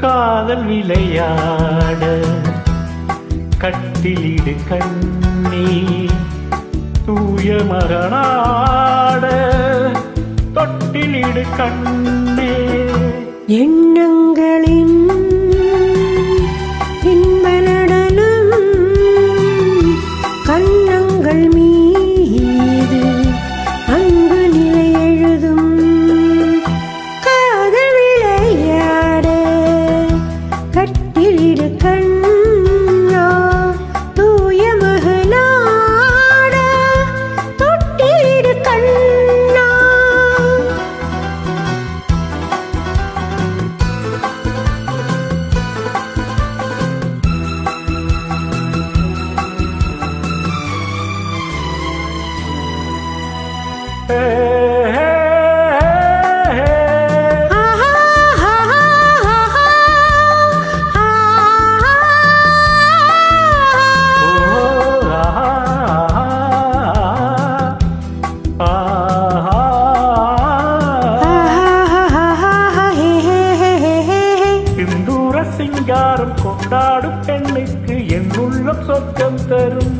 காதல் விளையாட கட்டிலிடு கண்ணி தூய மகனாட தொட்டிலிடு கண்ணே எண்ணங்களின் இன்பநடனம் கண்ணங்கள் மீது அன்பு நிலை எழுதும் காதல் விளையாட கட்டிலிடு கண்ணா தூய மகனாட தொட்டிலிடு கண்ணா சிங்காரம் கொண்டாடும் பெண்ணுக்கு என் உள்ளம் சொர்க்கம் தரும்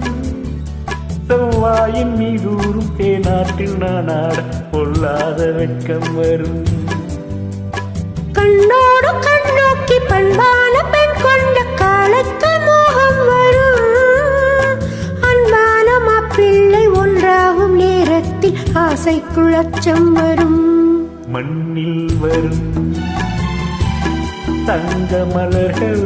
செவ்வாயின் மீதூரும் தேநாட்டில் நானாட பொல்லாத வெட்கம் வரும் கண்ணோடு கண்ணோக்கி பண்பான பெண் கொண்ட காலத்து மோகம் வரும் அன்பான மாப்பிள்ளை ஒன்றாகும் நேரத்தில் ஆசைக்குள் அச்சம் வரும் மண்ணில் வரும் தங்க மலர்கள்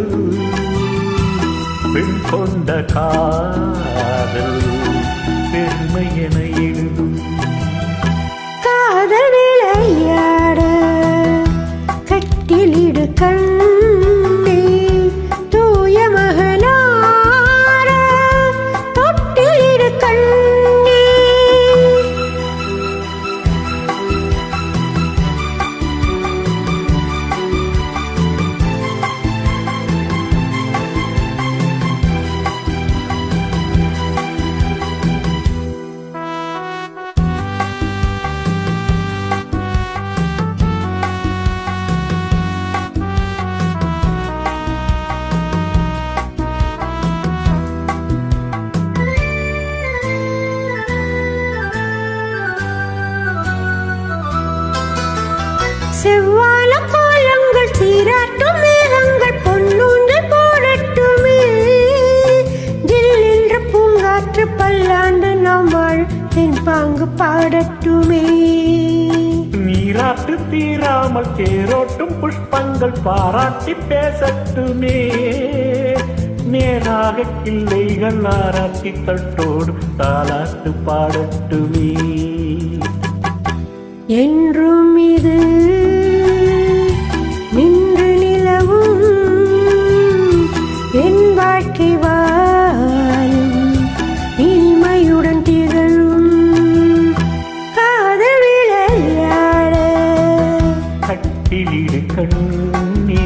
பெண் கொண்ட காதல் பெருமை என எழுதும் காதல் விளையாட கட்டிலிடு கண்ணே தூய மகனார தொட்டிலிடு கண்ணே செவ்வான கோலங்கள் சீராட்டும் மேகங்கள் பொன்னூஞ்சல் போடட்டுமே ஜில்லென்ற பூங்காற்று பல்லாண்டு நாம் வாழ் தென்பாங்கு பாடட்டுமே நீராட்டு தீராமல் தேரோட்டும் புஷ்பங்கள் பாராட்டி பேசட்டுமே நேராக கிள்ளைகள் ஆராட்டி தட்டோடு தாலாட்டு பாடட்டுமே என்றும் இது நின்று நிலவும் என் வாழ்க்கை வாழும் இனிமையுடன் திகழும் காதல் விளையாட கட்டிலிடு கண்ணே